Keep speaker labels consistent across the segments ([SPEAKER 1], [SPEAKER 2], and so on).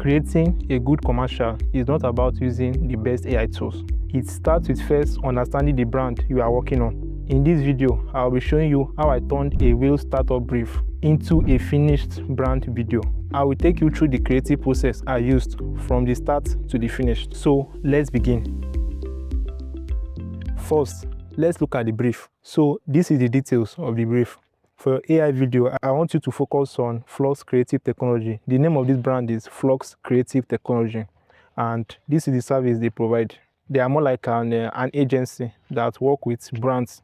[SPEAKER 1] Creating a good commercial is not about using the best AI tools. It starts with first understanding the brand you are working on. In this video, I'll be showing you how I turned a real startup brief into a finished brand video. I will take you through the creative process I used from the start to the finish. So let's begin. First, let's look at the brief. So this is the details of the brief. For your AI video, I want you to focus on Flux Creative Technology. The name of this brand is Flux Creative Technology, and this is the service they provide. They are more like an agency that work with brands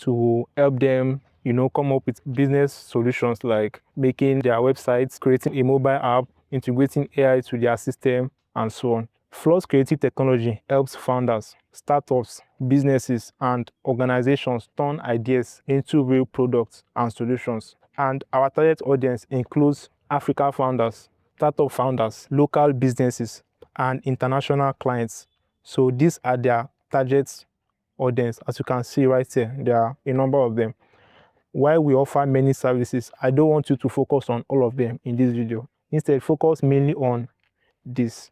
[SPEAKER 1] to help them, come up with business solutions like making their websites, creating a mobile app, integrating AI to their system, and so on. Flux Creative Technology helps founders, startups, businesses, and organizations turn ideas into real products and solutions. And our target audience includes Africa founders, startup founders, local businesses, and international clients. So these are their target audience. As you can see right here, there are a number of them. While we offer many services, I don't want you to focus on all of them in this video. Instead, focus mainly on this,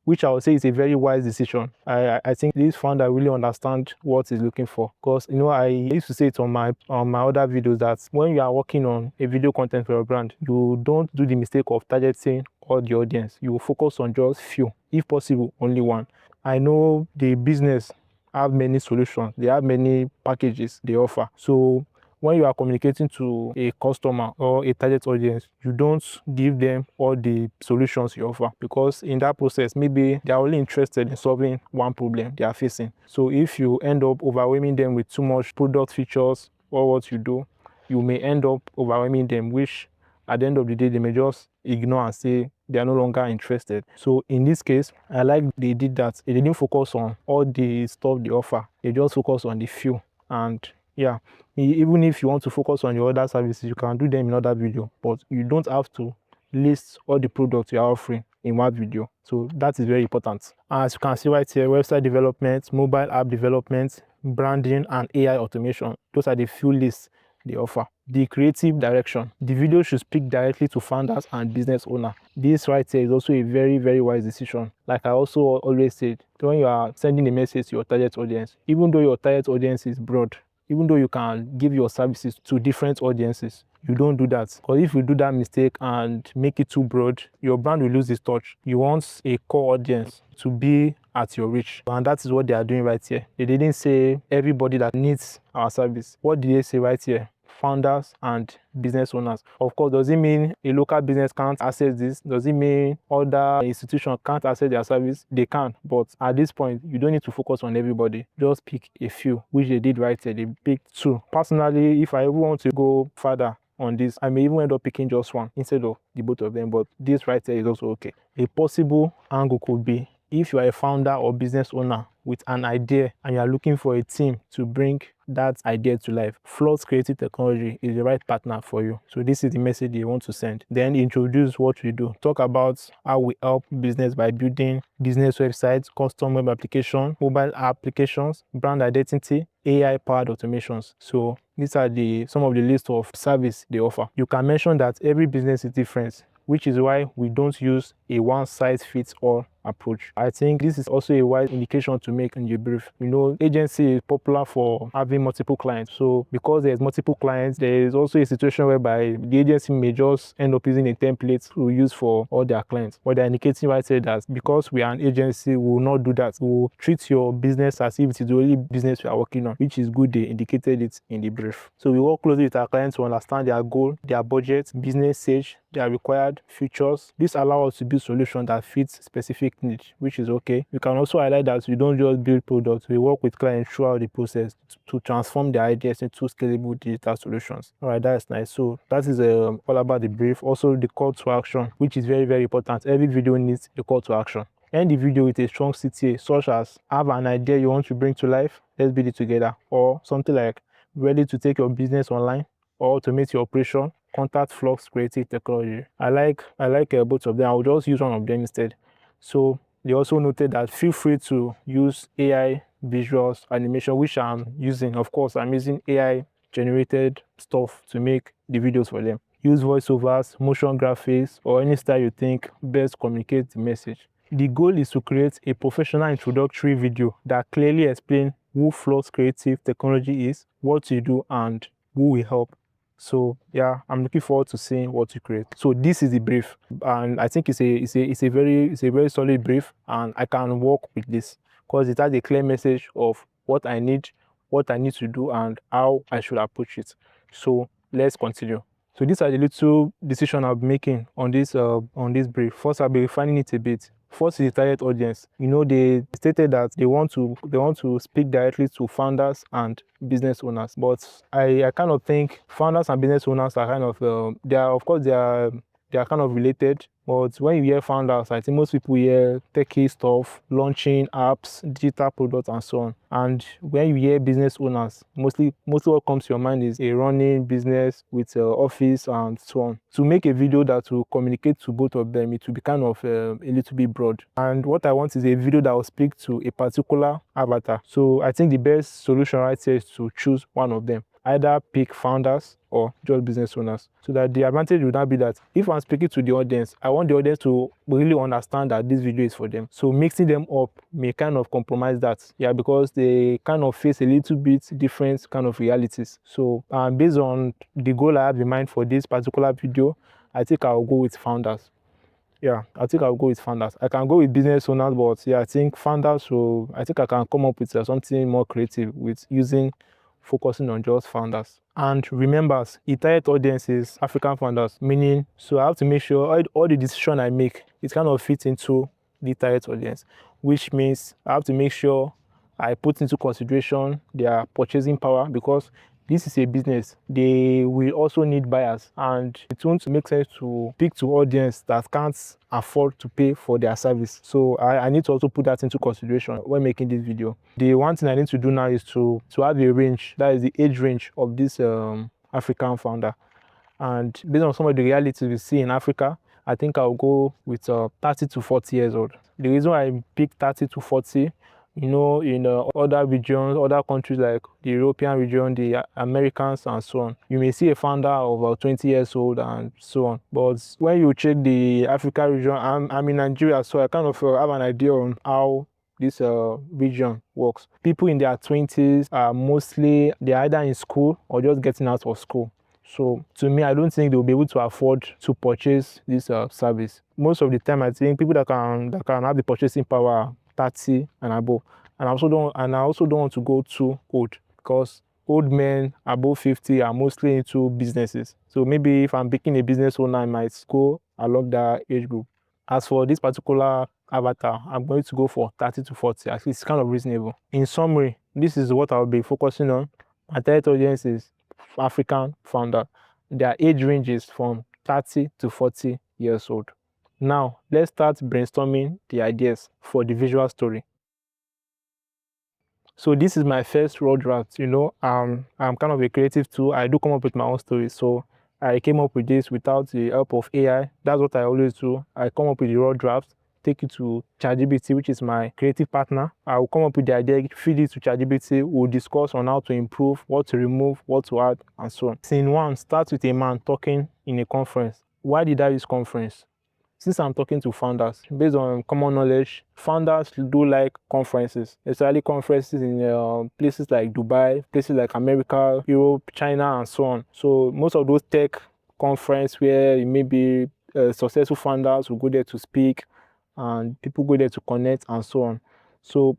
[SPEAKER 1] which I would say is a very wise decision. I think this founder really understand what he's looking for, because I used to say it on my other videos that when you are working on a video content for your brand, you don't do the mistake of targeting all the audience. You will focus on just few, if possible only one. I know the business have many solutions, they have many packages they offer. So when you are communicating to a customer or a target audience, you don't give them all the solutions you offer, because in that process, maybe they are only interested in solving one problem they are facing. So if you end up overwhelming them with too much product features or what you do, you may end up overwhelming them, which at the end of the day, they may just ignore and say they are no longer interested. So in this case, I like they did that. They didn't focus on all the stuff they offer. They just focus on the few. And yeah, even if you want to focus on your other services, you can do them in other video, but you don't have to list all the products you are offering in one video. So that is very important. As you can see right here, website development, mobile app development, branding, and AI automation. Those are the few lists they offer. The creative direction. The video should speak directly to founders and business owners. This right here is also a very, very wise decision. Like I also always said, when you are sending a message to your target audience, even though your target audience is broad, even though you can give your services to different audiences, you don't do that. Because if you do that mistake and make it too broad, your brand will lose its touch. You want a core audience to be at your reach. And that is what they are doing right here. They didn't say everybody that needs our service. What did they say right here? Founders and business owners. Of course, does it mean a local business can't access this? Does it mean other institutions can't access their service? They can, but at this point, you don't need to focus on everybody. Just pick a few, which they did right here. They picked two. Personally, if I ever want to go further on this, I may even end up picking just one instead of the both of them, but this right here is also okay. A possible angle could be if you are a founder or business owner with an idea and you are looking for a team to bring that idea to life, Flux Creative Technology is the right partner for you. So this is the message you want to send. Then introduce what we do. Talk about how we help business by building business websites, custom web application, mobile applications, brand identity, AI-powered automations. So these are some of the list of service they offer. You can mention that every business is different, which is why we don't use a one-size-fits-all approach. I think this is also a wise indication to make in your brief. Agency is popular for having multiple clients. So because there's multiple clients, there is also a situation whereby the agency may just end up using a template to use for all their clients. But they're indicating right here that because we are an agency, we will not do that. We will treat your business as if it is the only business we are working on, which is good. They indicated it in the brief. So we work closely with our clients to understand their goal, their budget, business stage, their required features. This allows us to build solutions that fits specific niche, which is okay. You can also highlight that we don't just build products, we work with clients throughout the process to transform their ideas into scalable digital solutions. All right, that's nice. So that is all about the brief. Also the call to action, which is very, very important. Every video needs a call to action. End the video with a strong CTA, such as have an idea you want to bring to life, let's build it together, or something like ready to take your business online or automate your operation, contact Flux Creative Technology. I like both of them. I'll just use one of them instead. So they also noted that feel free to use AI visuals, animation, which I'm using. Of course, I'm using AI generated stuff to make the videos for them. use voiceovers, motion graphics, or any style you think best communicates the message. The goal is to create a professional introductory video that clearly explains who Flux Creative Technology is, what you do, and who will help. So yeah, I'm looking forward to seeing what you create. So this is the brief, and I think it's a very solid brief, and I can work with this because it has a clear message of what I need to do, and how I should approach it. So let's continue. So these are the little decisions I'll be making on this brief. First, I'll be refining it a bit. First is the target audience. They stated that they want to speak directly to founders and business owners, but I kind of think founders and business owners are kind of they are kind of related. But when you hear founders, I think most people hear techie stuff, launching apps, digital products, and so on. And when you hear business owners, mostly what comes to your mind is a running business with office and so on. To make a video that will communicate to both of them, it will be kind of a little bit broad. And what I want is a video that will speak to a particular avatar. So I think the best solution right here is to choose one of them. Either pick founders or just business owners. So that the advantage would not be that if I'm speaking to the audience, I want the audience to really understand that this video is for them. So mixing them up may kind of compromise that. Yeah, because they kind of face a little bit different kind of realities. So based on the goal I have in mind for this particular video, I think I'll go with founders. Yeah, I think I'll go with founders. I can go with business owners, but yeah, I think founders. So I think I can come up with something more creative with focusing on just founders. And remember, the target audience is African founders, meaning, so I have to make sure all the decision I make, it kind of fits into the target audience, which means I have to make sure I put into consideration their purchasing power, because this is a business. They will also need buyers, and it won't make sense to speak to audience that can't afford to pay for their service. So I need to also put that into consideration when making this video. The one thing I need to do now is to have a range, that is the age range of this African founder. And based on some of the realities we see in Africa, I think I'll go with 30 to 40 years old. The reason why I picked 30 to 40, in other regions, other countries like the European region, the Americans, and so on, you may see a founder of about 20 years old and so on. But when you check the Africa region, I'm in Nigeria, so I kind of have an idea on how this region works. People in their 20s are mostly, they're either in school or just getting out of school. So to me, I don't think they'll be able to afford to purchase this service. Most of the time, I think people that can have the purchasing power 30 and above. And I also don't want to go too old, because old men above 50 are mostly into businesses. So maybe if I'm picking a business owner, I might go along that age group. As for this particular avatar, I'm going to go for 30 to 40. At least it's kind of reasonable. In summary, this is what I'll be focusing on. My target audience is African founder. Their age range is from 30 to 40 years old. Now, let's start brainstorming the ideas for the visual story. So this is my first raw draft. I'm kind of a creative too. I do come up with my own stories. So I came up with this without the help of AI. That's what I always do. I come up with the raw draft, take it to ChatGPT, which is my creative partner. I will come up with the idea, feed it to ChatGPT. We'll discuss on how to improve, what to remove, what to add, and so on. Scene 1 starts with a man talking in a conference. Why did I use conference? Since I'm talking to founders, based on common knowledge, founders do like conferences, especially conferences in places like Dubai, places like America, Europe, China, and so on. So most of those tech conferences where it may be successful founders will go there to speak, and people go there to connect and so on. So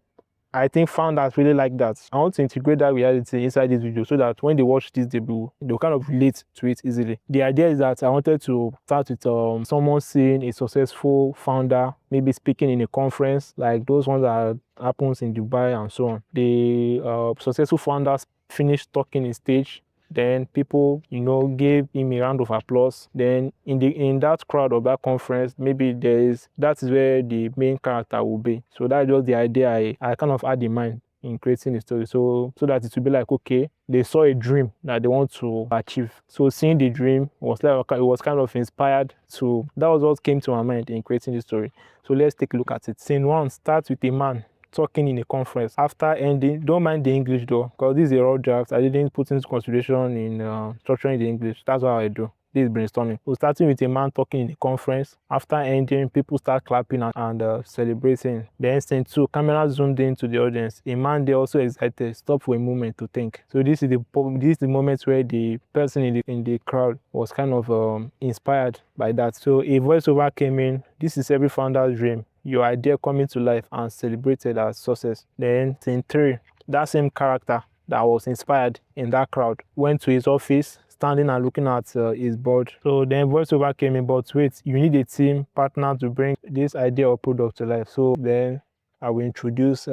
[SPEAKER 1] I think founders really like that. I want to integrate that reality inside this video so that when they watch this, they'll kind of relate to it easily. The idea is that I wanted to start with someone seeing a successful founder, maybe speaking in a conference, like those ones that happens in Dubai and so on. The successful founders finished talking in stage. Then people, gave him a round of applause. Then in that crowd of that conference, maybe that is where the main character will be. So that's just the idea I kind of had in mind in creating the story. So that it will be like, okay, they saw a dream that they want to achieve. So seeing the dream was kind of inspired to, that was what came to my mind in creating the story. So let's take a look at it. Scene 1 starts with a man talking in a conference. After ending, don't mind the English though, because this is a raw draft. I didn't put into consideration in structuring the English. That's what I do. this brainstorming. So starting with a man talking in the conference. After ending, people start clapping and celebrating. Then scene 2, camera zoomed into the audience. A man there also excited, stopped for a moment to think. So this is the moment where the person in the crowd was kind of inspired by that. So a voiceover came in. This is every founder's dream. Your idea coming to life and celebrated as success. Then scene 3, that same character that was inspired in that crowd went to his office, standing and looking at his board. So then voiceover came in, but wait, you need a team partner to bring this idea or product to life. So then I will introduce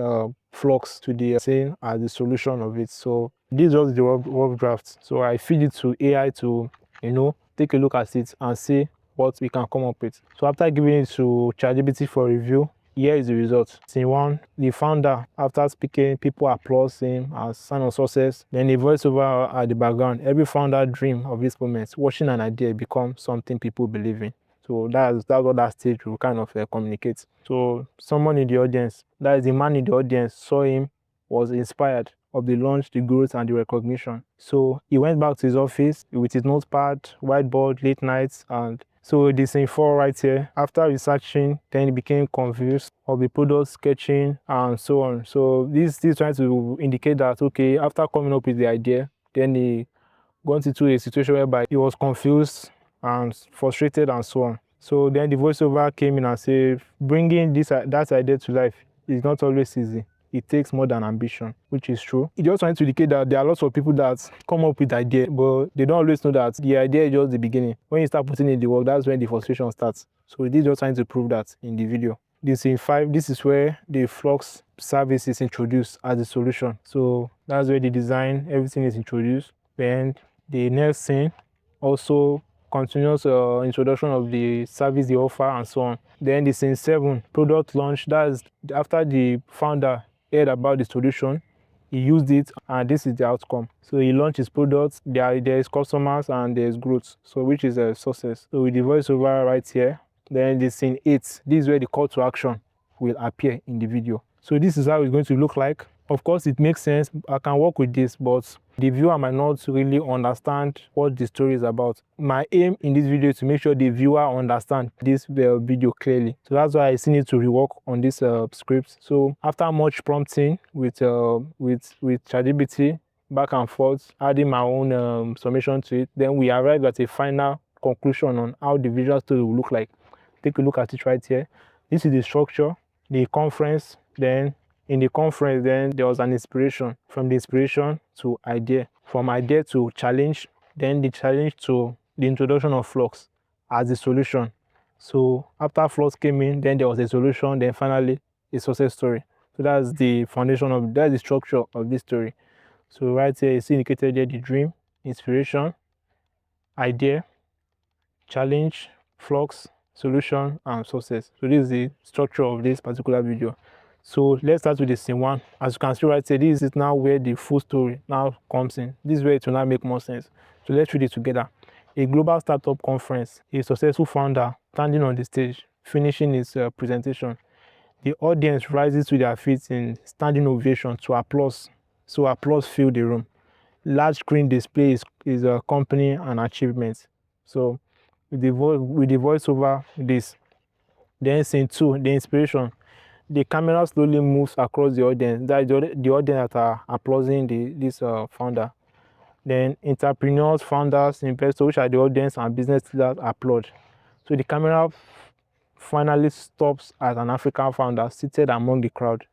[SPEAKER 1] Flux to the scene as the solution of it. So this was the rough draft. So I feed it to AI to, take a look at it and see what we can come up with. So after giving it to ChatGPT for review, here is the result. Scene 1, the founder, after speaking, people applaud him as sign of success. Then the voiceover at the background. Every founder dream of this moment. Watching an idea become something people believe in. So that's what that stage will kind of communicate. So someone in the audience, that is the man in the audience, saw him, was inspired of the launch, the growth, and the recognition. So he went back to his office with his notepad, whiteboard, late nights, and so this scene 4 right here, after researching, then he became confused of the product sketching and so on. So this is trying to indicate that, okay, after coming up with the idea, then he got into a situation whereby he was confused and frustrated and so on. So then the voiceover came in and said, bringing that idea to life is not always easy. It takes more than ambition, which is true. It just trying to indicate that there are lots of people that come up with ideas, but they don't always know that the idea is just the beginning. When you start putting in the work, that's when the frustration starts. So this is just trying to prove that in the video. This in 5, this is where the Flux service is introduced as a solution. So that's where the design, everything is introduced. Then the next scene also continuous introduction of the service they offer and so on. Then the scene 7, product launch. That's after the founder heard about the solution, he used it, and this is the outcome. So he launched his products, there is customers and there's growth, so which is a success. So with the voiceover right here, then the scene 8, this is where the call to action will appear in the video. So this is how it's going to look like. Of course, it makes sense. I can work with this, but the viewer might not really understand what the story is about. My aim in this video is to make sure the viewer understands this video clearly. So that's why I still need to rework on this script. So after much prompting with ChatGPT, back and forth, adding my own summation to it, then we arrived at a final conclusion on how the visual story will look like. Take a look at it right here. This is the structure, the conference, then in the conference, then there was an inspiration. From the inspiration to idea, from idea to challenge, then the challenge to the introduction of Flux as the solution. So after Flux came in, then there was a solution, then finally a success story. So that's the foundation that's the structure of this story. So right here it's indicated there: the dream, inspiration, idea, challenge, Flux, solution, and success. So this is the structure of this particular video. So let's start with the scene 1. As you can see right here, this is now where the full story now comes in. This is where it will now make more sense. So let's read it together. A global startup conference, a successful founder standing on the stage, finishing his presentation. The audience rises to their feet in standing ovation to applause. So applause filled the room. Large screen display is a company and achievements. So with the voiceover this. Then scene 2, the inspiration. The camera slowly moves across the audience. That is the audience that are applauding this founder. Then entrepreneurs, founders, investors, which are the audience, and business leaders applaud. So the camera finally stops at an African founder seated among the crowd.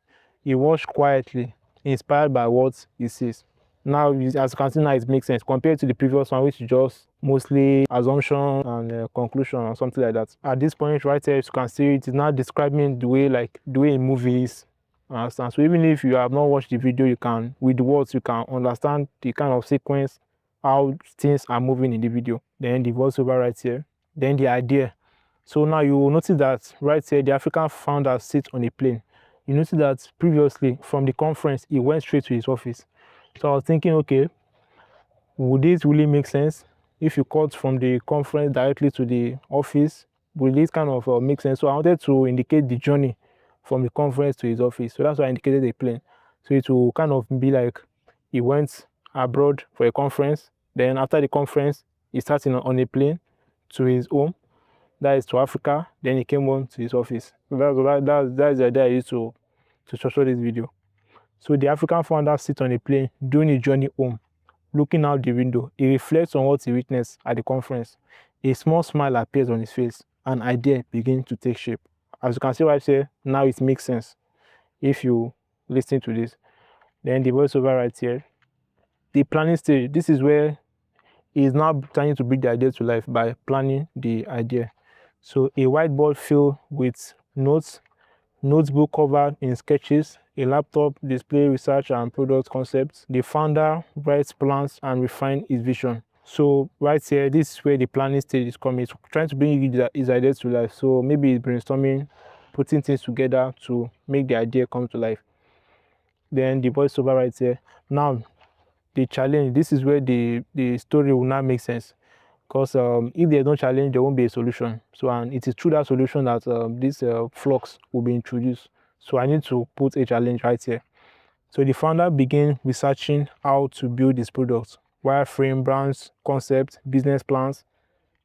[SPEAKER 1] He watched quietly, inspired by what he sees. Now, as you can see, now it makes sense compared to the previous one, which is just mostly assumption and conclusion or something like that. At this point right here, as you can see, it is now describing the way a movie is. Understand? So even if you have not watched the video, you can, with words, you can understand the kind of sequence, how things are moving in the video. Then the voiceover right here. Then the idea. So now you will notice that right here, the African founder sits on a plane. You notice that previously from the conference, he went straight to his office. So I was thinking, okay, would this really make sense? If you cut from the conference directly to the office, will this kind of make sense? So I wanted to indicate the journey from the conference to his office. So that's why I indicated a plane. So it will kind of be like he went abroad for a conference. Then after the conference, He started on a plane to his home, that is to Africa. Then he came home to his office. So that's the idea I used to structure this video. So the African founder sits on a plane during his journey home, looking out the window. He reflects on what he witnessed at the conference. A small smile appears on his face. An idea begins to take shape. As you can see right here, now it makes sense if you listen to this. Then the voiceover right here. The planning stage. This is where he is now trying to bring the idea to life by planning the idea. So a whiteboard filled with notes, notebook covered in sketches, a laptop display research and product concepts. The founder writes plans and refines his vision. So right here, this is where the planning stage is coming. It's trying to bring his ideas to life. So maybe it's brainstorming, putting things together to make the idea come to life. Then the voiceover right here. Now, the challenge, this is where the story will not make sense. Because if there's no challenge, there won't be a solution. So, and it is through that solution that this flux will be introduced. So I need to put a challenge right here. So the founder began researching how to build this product, wireframe, brands, concepts, business plans,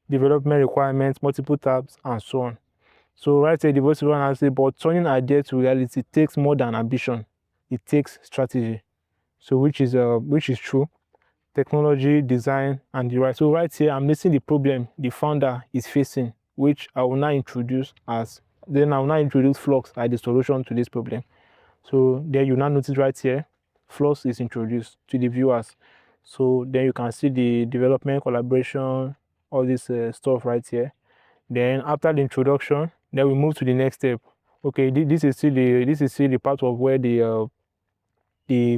[SPEAKER 1] development requirements, multiple tabs, and so on. So right here, the voiceover analysis, but turning idea to reality takes more than ambition. It takes strategy. So which is true. Technology, design, and the right. So right here, I'm listing the problem the founder is facing, which I will now introduce Flux as the solution to this problem. So then you now notice right here, Flux is introduced to the viewers. So then you can see the development, collaboration, all this stuff right here. Then after the introduction, then we move to the next step. Okay, this is still the part of where the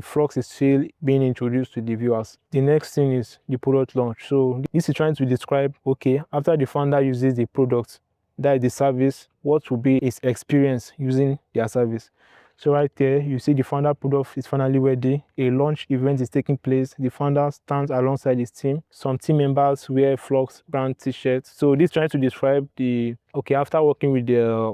[SPEAKER 1] flux is still being introduced to the viewers. The next thing is the product launch. So this is trying to describe, okay, after the founder uses the product, that is the service, what will be his experience using their service. So right there, you see the founder product is finally ready. A launch event is taking place. The founder stands alongside his team. Some team members wear Flux brand t-shirts. So this trying to describe after working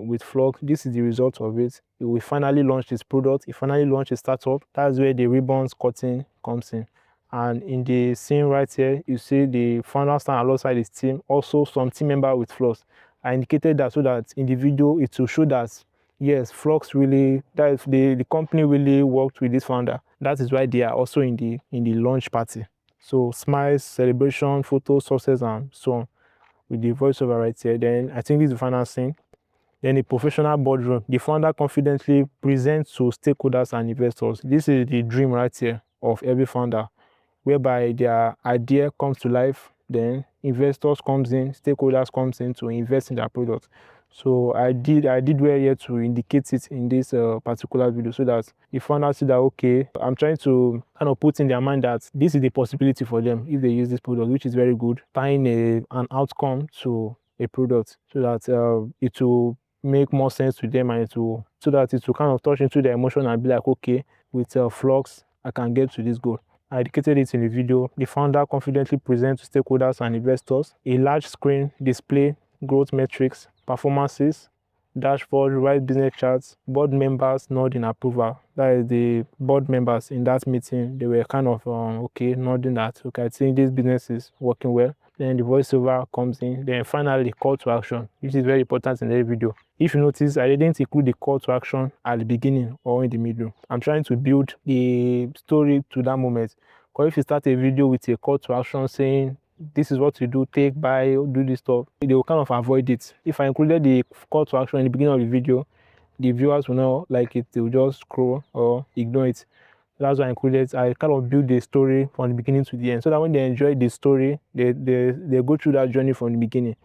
[SPEAKER 1] with Flux, this is the result of it. We finally launched this product. He finally launched a startup. That's where the ribbons cutting comes in. And in the scene right here, you see the founder stand alongside his team. Also, some team member with Flux. I indicated that so that in the video, it will show that yes, Flux really, that is the company really worked with this founder. That is why they are also in the launch party. So smiles, celebration, photos, success, and so on with the voiceover right here. Then I think this is the final scene. Then a professional boardroom. The founder confidently presents to stakeholders and investors. This is the dream right here of every founder, whereby their idea comes to life, then investors comes in, stakeholders comes in to invest in their product. So I did well here to indicate it in this particular video so that the founders see that, okay, I'm trying to kind of put in their mind that this is the possibility for them if they use this product, which is very good, tying an outcome to a product so that it will make more sense to them and so that it will kind of touch into their emotion and be like, okay, with Flux, I can get to this goal. I indicated it in the video. The founder confidently presents to stakeholders and investors a large screen display growth metrics, performances, dashboard, right business charts, board members nod in approval. That is the board members in that meeting. They were kind of nodding that, okay, I think this business is working well. Then the voiceover comes in. Then finally, the call to action, which is very important in every video. If you notice, I didn't include the call to action at the beginning or in the middle. I'm trying to build the story to that moment. Because if you start a video with a call to action saying, this is what you do, take, buy, do this stuff, they will kind of avoid it. If I included the call to action in the beginning of the video, the viewers will not like it. They will just scroll or ignore it. That's why I included. I kind of build the story from the beginning to the end, so that when they enjoy the story, they go through that journey from the beginning,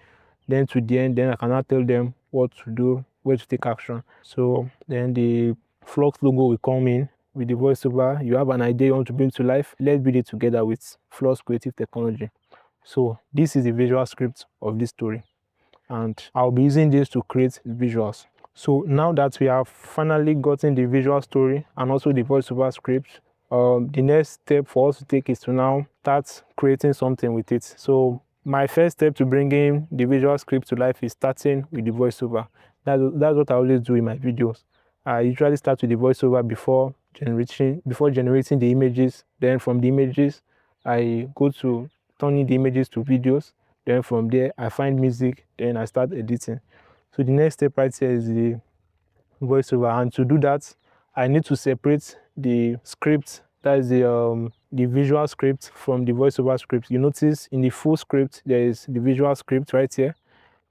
[SPEAKER 1] then to the end. Then I cannot tell them what to do, where to take action. So then the Flux logo will come in with the voiceover. You have an idea you want to bring to life. Let's build it together with Flux Creative Technology. So this is the visual script of this story, and I'll be using this to create visuals. So now that we have finally gotten the visual story and also the voiceover script, the next step for us to take is to now start creating something with it. So my first step to bringing the visual script to life is starting with the voiceover. That's what I always do in my videos. I usually start with the voiceover before generating the images. Then from the images, I go to turning the images to videos. Then from there, I find music, then I start editing. So the next step right here is the voiceover, and to do that, I need to separate the script, that is the visual script, from the voiceover script. You notice in the full script, there is the visual script right here,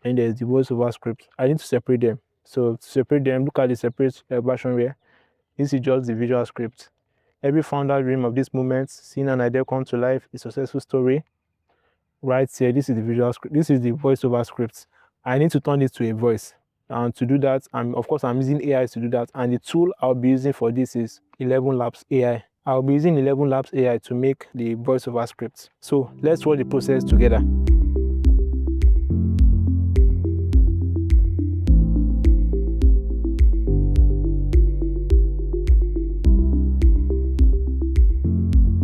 [SPEAKER 1] and there's the voiceover script. I need to separate them. So to separate them, look at the separate version here. This is just the visual script. Every founder dream of this moment, seeing an idea come to life, a successful story. Right here, this is the visual script. This is the voiceover script. I need to turn it to a voice. And to do that, of course, I'm using AI to do that. And the tool I'll be using for this is Elevenlabs AI. I'll be using Elevenlabs AI to make the voiceover script. So let's watch the process together.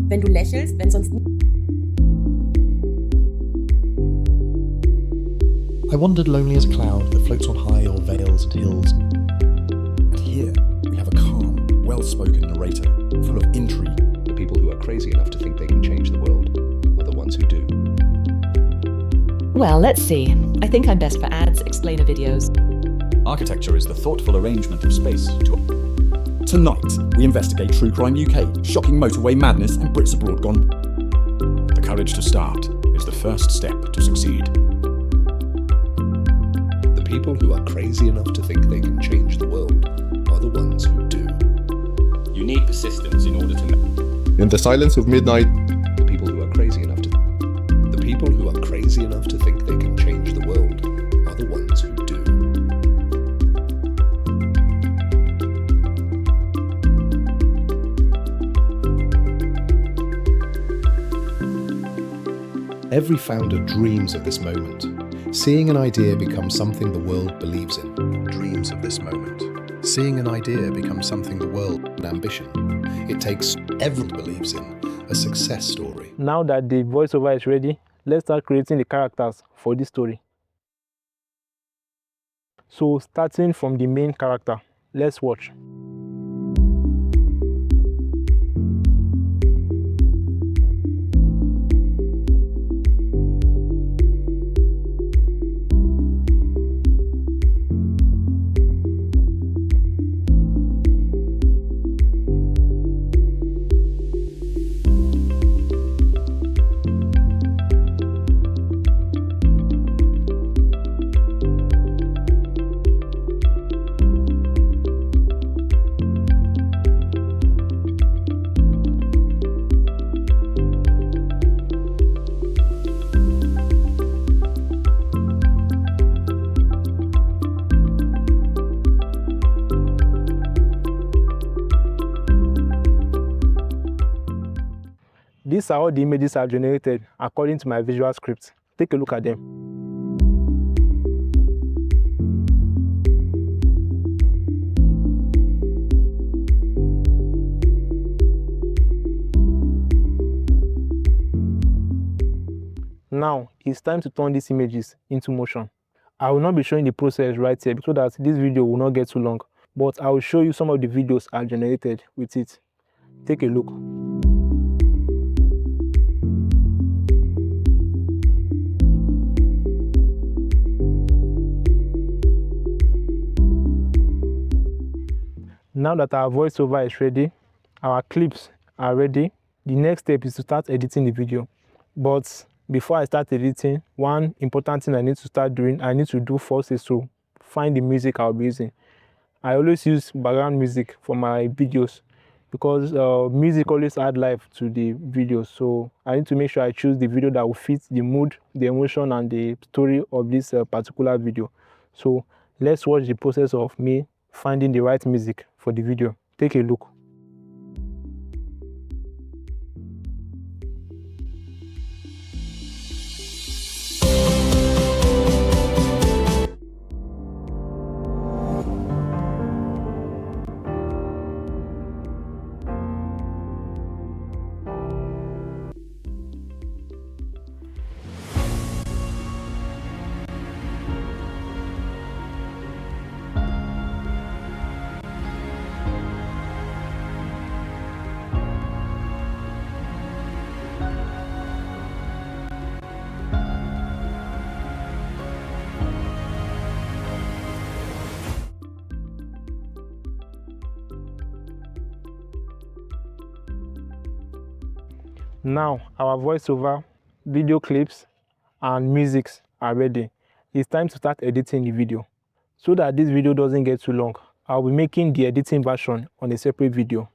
[SPEAKER 2] Wenn du lächelst, wenn sonst...
[SPEAKER 3] I wandered lonely as a cloud that floats on high o'er vales and hills. And here we have a calm, well-spoken narrator, full of intrigue.
[SPEAKER 4] The people who are crazy enough to think they can change the world are the ones who do.
[SPEAKER 5] Well, let's see. I think I'm best for ads, explainer videos.
[SPEAKER 6] Architecture is the thoughtful arrangement of space to...
[SPEAKER 3] Tonight, we investigate True Crime UK, shocking motorway madness, and Brits abroad gone.
[SPEAKER 6] The courage to start is the first step to succeed.
[SPEAKER 4] The people who are crazy enough to think they can change the world are the ones who do.
[SPEAKER 6] You need persistence in order to...
[SPEAKER 7] In the silence of midnight,
[SPEAKER 4] The people who are crazy enough to... The people who are crazy enough to think they can change the world are the ones who do. Every founder dreams of this moment. Seeing an idea become something the world believes in. Dreams of this moment. Seeing an idea become something the world an ambition. It takes everyone believes in a success story.
[SPEAKER 1] Now that the voiceover is ready, let's start creating the characters for this story. So starting from the main character, let's watch. These are all the images I've generated according to my visual script. Take a look at them. Now, it's time to turn these images into motion. I will not be showing the process right here because that this video will not get too long, but I will show you some of the videos I've generated with it. Take a look. Now that our voiceover is ready, our clips are ready, the next step is to start editing the video. But before I start editing, one important thing I need to start doing, I need to do first is to find the music I'll be using. I always use background music for my videos because music always adds life to the video. So I need to make sure I choose the video that will fit the mood, the emotion, and the story of this particular video. So let's watch the process of me finding the right music for the video. Take a look. Now our voiceover, video clips, and musics are ready. It's time to start editing the video. So that this video doesn't get too long, I'll be making the editing version on a separate video.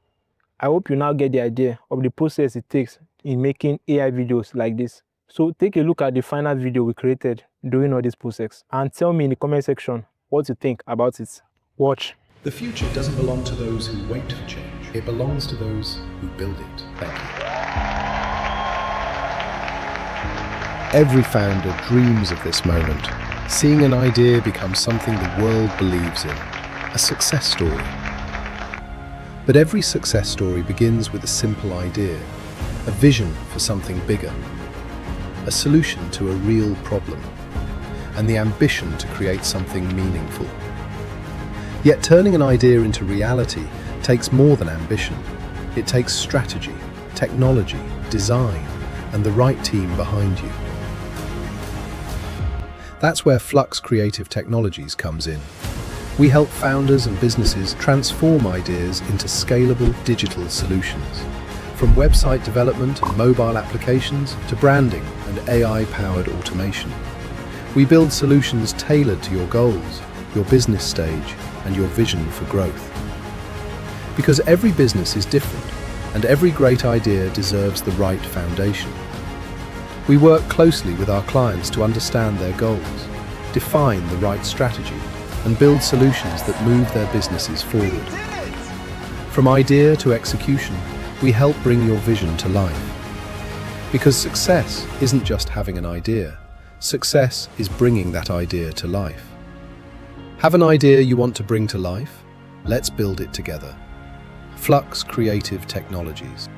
[SPEAKER 1] I hope you now get the idea of the process it takes in making AI videos like this. So take a look at the final video we created during all this process and tell me in the comment section what you think about it. Watch.
[SPEAKER 4] The future doesn't belong to those who wait for change. It belongs to those who build it. Thank you. Every founder dreams of this moment, seeing an idea become something the world believes in, a success story. But every success story begins with a simple idea, a vision for something bigger, a solution to a real problem, and the ambition to create something meaningful. Yet turning an idea into reality takes more than ambition. It takes strategy, technology, design, and the right team behind you. That's where Flux Creative Technologies comes in. We help founders and businesses transform ideas into scalable digital solutions. From website development and mobile applications to branding and AI-powered automation. We build solutions tailored to your goals, your business stage, and your vision for growth. Because every business is different, and every great idea deserves the right foundation. We work closely with our clients to understand their goals, define the right strategy, and build solutions that move their businesses forward. From idea to execution, we help bring your vision to life. Because success isn't just having an idea, success is bringing that idea to life. Have an idea you want to bring to life? Let's build it together. Flux Creative Technologies.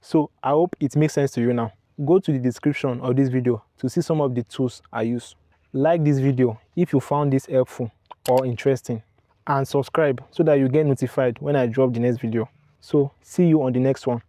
[SPEAKER 1] So I hope it makes sense to you now. Go to the description of this video to see some of the tools I use. Like this video if you found this helpful or interesting, and subscribe so that you get notified when I drop the next video. So see you on the next one.